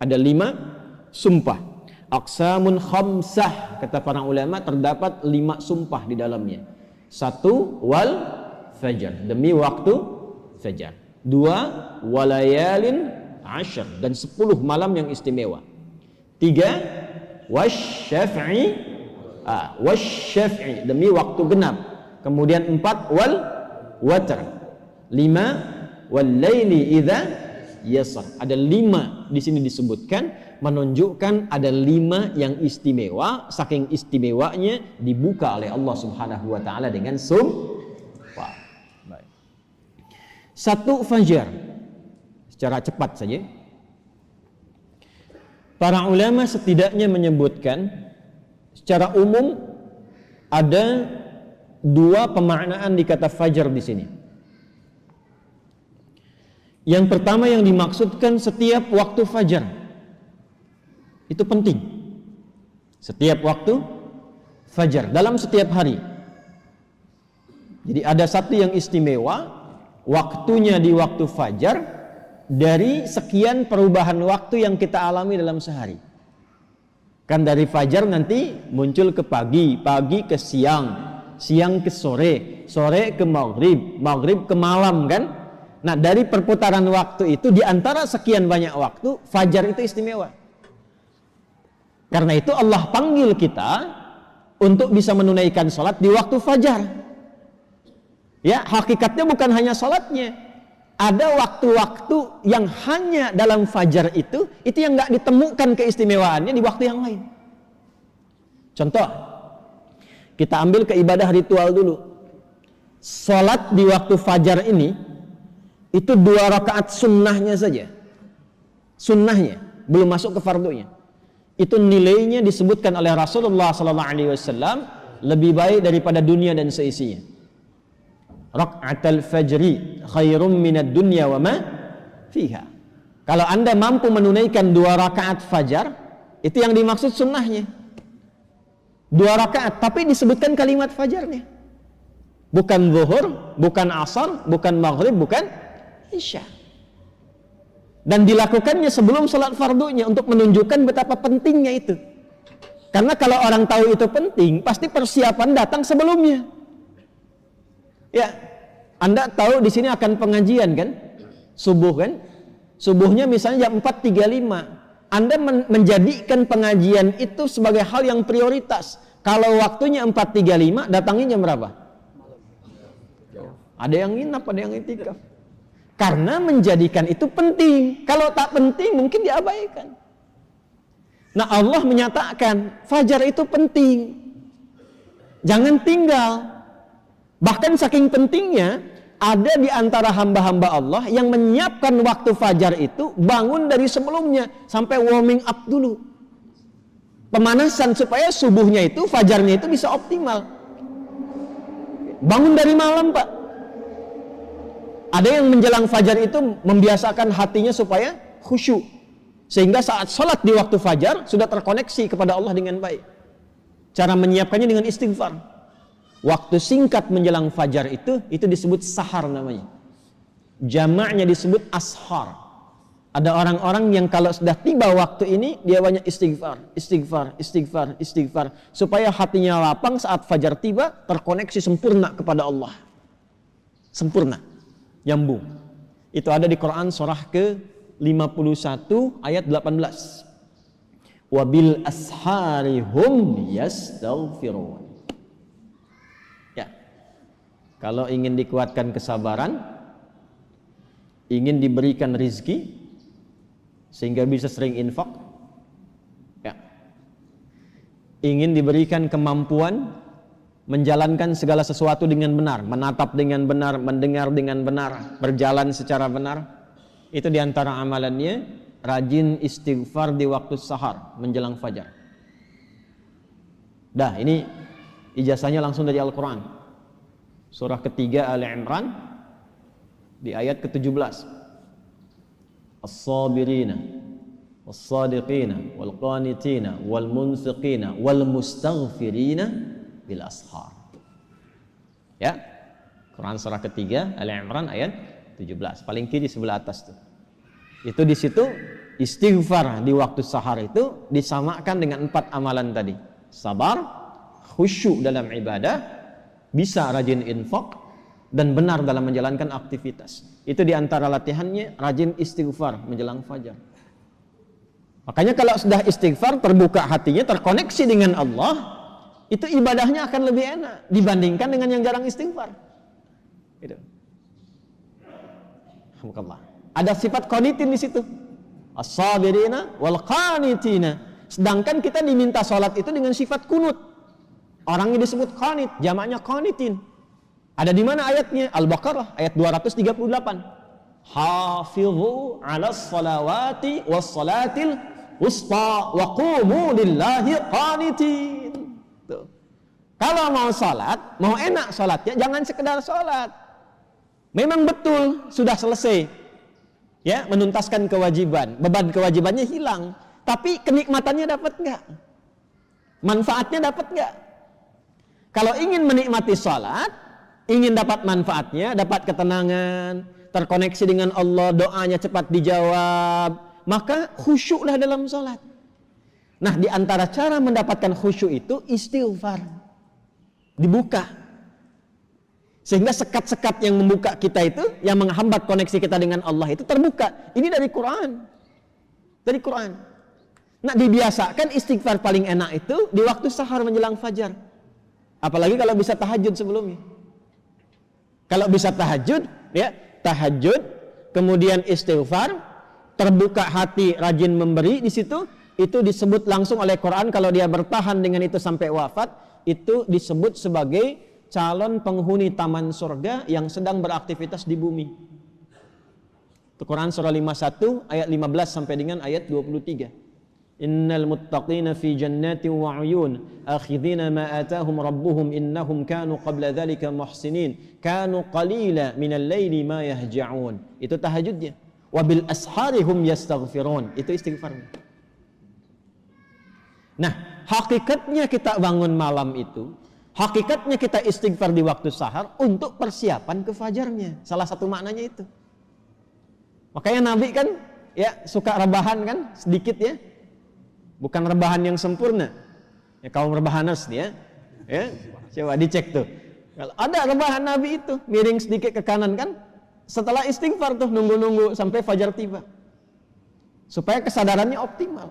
Ada 5 sumpah. Aqsamun khamsah, kata para ulama, terdapat 5 sumpah di dalamnya. 1 wal fajar, demi waktu fajar. 2 walayalin ashar, dan 10 malam yang istimewa. 3 wasyaf'i, wasyaf'i, demi waktu genap. Kemudian 4 wal watr. 5 wal laili idza yasar. Ada 5 di sini disebutkan, menunjukkan ada 5 yang istimewa. Saking istimewanya dibuka oleh Allah Subhanahu wa taala dengan sumpah. Baik. 1 fajar. Secara cepat saja. Para ulama setidaknya menyebutkan secara umum ada 2 pemaknaan di kata fajar di sini. Yang pertama yang dimaksudkan setiap waktu fajar. Itu penting. Setiap waktu fajar, dalam setiap hari. Jadi ada satu yang istimewa, waktunya di waktu fajar, dari sekian perubahan waktu yang kita alami dalam sehari. Kan dari fajar nanti muncul ke pagi, pagi ke siang, siang ke sore, sore ke maghrib, maghrib ke malam kan. Nah dari perputaran waktu itu, di antara sekian banyak waktu, fajar itu istimewa. Karena itu Allah panggil kita untuk bisa menunaikan sholat di waktu fajar. Ya, hakikatnya bukan hanya sholatnya. Ada waktu-waktu yang hanya dalam fajar itu yang nggak ditemukan keistimewaannya di waktu yang lain. Contoh, kita ambil ke ibadah ritual dulu. Sholat di waktu fajar ini, itu 2 rakaat sunnahnya saja. Sunnahnya, belum masuk ke fardunya. Itu nilainya disebutkan oleh Rasulullah SAW lebih baik daripada dunia dan seisinya. Raka'atul fajri khairum minad dunya wa ma fiha. Kalau Anda mampu menunaikan 2 rakaat fajar, itu yang dimaksud sunnahnya. 2 rakaat, tapi disebutkan kalimat fajarnya. Bukan zuhur, bukan asar, bukan maghrib, bukan isya. Dan dilakukannya sebelum sholat fardunya untuk menunjukkan betapa pentingnya itu. Karena kalau orang tahu itu penting, pasti persiapan datang sebelumnya. Ya, Anda tahu di sini akan pengajian kan? Subuh kan? Subuhnya misalnya jam 4.35. Anda menjadikan pengajian itu sebagai hal yang prioritas. Kalau waktunya 4.35, datangnya jam berapa? Ada yang nginap, ada yang itikaf. Karena menjadikan itu penting. Kalau tak penting mungkin diabaikan. Nah Allah menyatakan fajar itu penting. Jangan tinggal. Bahkan saking pentingnya, ada di antara hamba-hamba Allah yang menyiapkan waktu fajar itu bangun dari sebelumnya sampai warming up dulu. Pemanasan supaya subuhnya itu, fajarnya itu bisa optimal. Bangun dari malam Pak. Ada yang menjelang fajar itu membiasakan hatinya supaya khusyuk. Sehingga saat sholat di waktu fajar sudah terkoneksi kepada Allah dengan baik. Cara menyiapkannya dengan istighfar. Waktu singkat menjelang fajar itu disebut sahar namanya. Jamaknya disebut ashar. Ada orang-orang yang kalau sudah tiba waktu ini, dia banyak istighfar, istighfar, istighfar, istighfar. Supaya hatinya lapang saat fajar tiba, terkoneksi sempurna kepada Allah. Sempurna. Nyambung. Itu ada di Quran surah ke-51 ayat 18. Wabil ashari hum yastaghfirun. Ya. Kalau ingin dikuatkan kesabaran, ingin diberikan rizki sehingga bisa sering infak, ya. Ingin diberikan kemampuan menjalankan segala sesuatu dengan benar, menatap dengan benar, mendengar dengan benar, berjalan secara benar. Itu diantara amalannya, rajin istighfar di waktu sahar menjelang fajar. Dah, ini ijazahnya langsung dari Al-Quran. Surah ketiga Ali Imran di ayat ke-17. As-sabirina was-sadiqina wal-qanitina wal-munfiqina wal-mustaghfirina bil ashar. Ya. Quran surah ketiga Ali Imran ayat 17, paling kiri sebelah atas tuh. Itu di situ istighfar di waktu sahar itu disamakan dengan 4 amalan tadi. Sabar, khusyuk dalam ibadah, bisa rajin infak, dan benar dalam menjalankan aktivitas. Itu diantara latihannya, rajin istighfar menjelang fajar. Makanya kalau sudah istighfar, terbuka hatinya, terkoneksi dengan Allah, itu ibadahnya akan lebih enak dibandingkan dengan yang jarang istighfar. Gitu. Alhamdulillah. Ada sifat qanitin di situ. As-sabirina wal qanitina. Sedangkan kita diminta salat itu dengan sifat kunut. Orangnya disebut qanit, jamaknya qanitin. Ada di mana ayatnya? Al-Baqarah ayat 238. Hafizu 'alas salawati was salatil wusta wa qumu lillahi qanitin. Tuh. Kalau mau salat, mau enak salatnya, jangan sekedar salat. Memang betul sudah selesai, ya, menuntaskan kewajiban, beban kewajibannya hilang, tapi kenikmatannya dapat nggak? Manfaatnya dapat nggak? Kalau ingin menikmati salat, ingin dapat manfaatnya, dapat ketenangan, terkoneksi dengan Allah, doanya cepat dijawab, maka khusyuklah dalam salat. Nah, di antara cara mendapatkan khusyuk itu istighfar, dibuka. Sehingga sekat-sekat yang membuka kita itu, yang menghambat koneksi kita dengan Allah itu terbuka. Ini dari Quran. Dari Quran. Nah, dibiasakan istighfar paling enak itu di waktu sahar menjelang fajar. Apalagi kalau bisa tahajud sebelumnya. Kalau bisa tahajud, ya, tahajud, kemudian istighfar, terbuka hati, rajin memberi di situ, itu disebut langsung oleh Quran kalau dia bertahan dengan itu sampai wafat, itu disebut sebagai calon penghuni taman surga yang sedang beraktivitas di bumi. Itu Quran surah 51 ayat 15 sampai dengan ayat 23. Innal muttaqina fi jannatin wa 'uyun akhidhina ma atahum rabbuhum innahum kanu qabla dhalika muhsinin kanu qalila minal laili ma yahja'un. Itu tahajudnya. Wa bil ashari hum yastaghfirun. Itu istighfarnya. Nah, hakikatnya kita bangun malam itu, hakikatnya kita istighfar di waktu sahar untuk persiapan ke fajarnya. Salah satu maknanya itu. Makanya Nabi kan ya suka rebahan kan sedikit ya. Bukan rebahan yang sempurna. Ya kaum rebahaners dia. Ya. Coba dicek tuh. Kalau ada rebahan Nabi itu miring sedikit ke kanan kan, setelah istighfar tuh nunggu-nunggu sampai fajar tiba. Supaya kesadarannya optimal.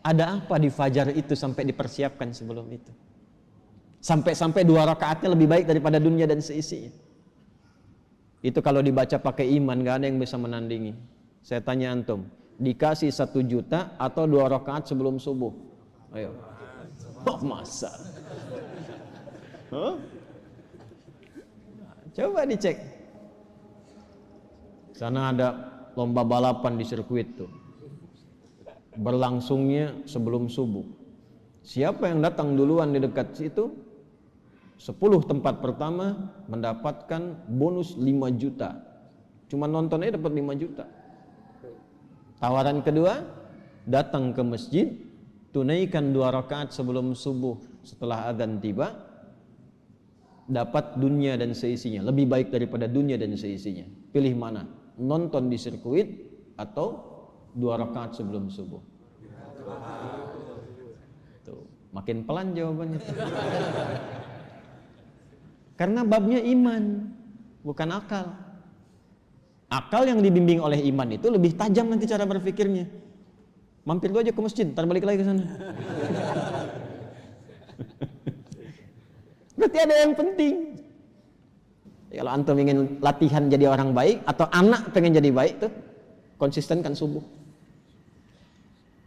Ada apa di fajar itu sampai dipersiapkan sebelum itu? Sampai-sampai 2 rakaatnya lebih baik daripada dunia dan seisinya. Itu kalau dibaca pakai iman, gak ada yang bisa menandingi. Saya tanya antum, dikasih 1 juta atau 2 rakaat sebelum subuh? Ayo. Oh, masa? Huh? Coba dicek. Sana ada lomba balapan di sirkuit tuh. Berlangsungnya sebelum subuh. Siapa yang datang duluan di dekat situ? 10 tempat pertama mendapatkan bonus 5 juta. Cuma nontonnya dapat 5 juta. Tawaran kedua, datang ke masjid, tunaikan 2 rakaat sebelum subuh setelah azan tiba, dapat dunia dan seisinya, lebih baik daripada dunia dan seisinya. Pilih mana? Nonton di sirkuit atau 2 rakaat sebelum subuh? Tuh, makin pelan jawabannya. Karena babnya iman, bukan akal. Akal yang dibimbing oleh iman itu lebih tajam nanti cara berpikirnya. Mampir dulu aja ke masjid, ntar balik lagi ke sana. Berarti ada yang penting. Kalau antum ingin latihan jadi orang baik atau anak pengen jadi baik tuh, konsistenkan subuh.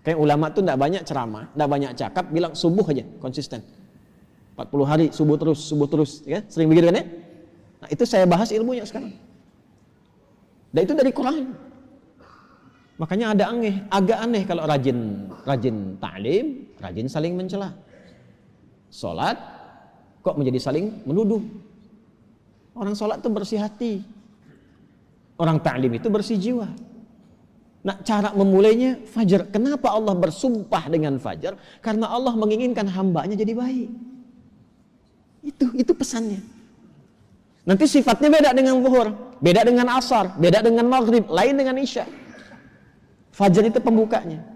Kayak ulama tuh enggak banyak ceramah, enggak banyak cakap, bilang subuh aja, konsisten. 40 hari subuh terus, ya? Sering begitu kan ya? Nah, itu saya bahas ilmunya sekarang. Dan itu dari Quran. Makanya agak aneh kalau rajin ta'lim, rajin saling mencela. Salat kok menjadi saling menuduh. Orang salat itu bersih hati. Orang ta'lim itu bersih jiwa. Nah, cara memulainya fajar. Kenapa Allah bersumpah dengan fajar? Karena Allah menginginkan hambanya jadi baik. Itu pesannya. Nanti sifatnya beda dengan zuhur, beda dengan asar, beda dengan maghrib, lain dengan isya. Fajar itu pembukanya.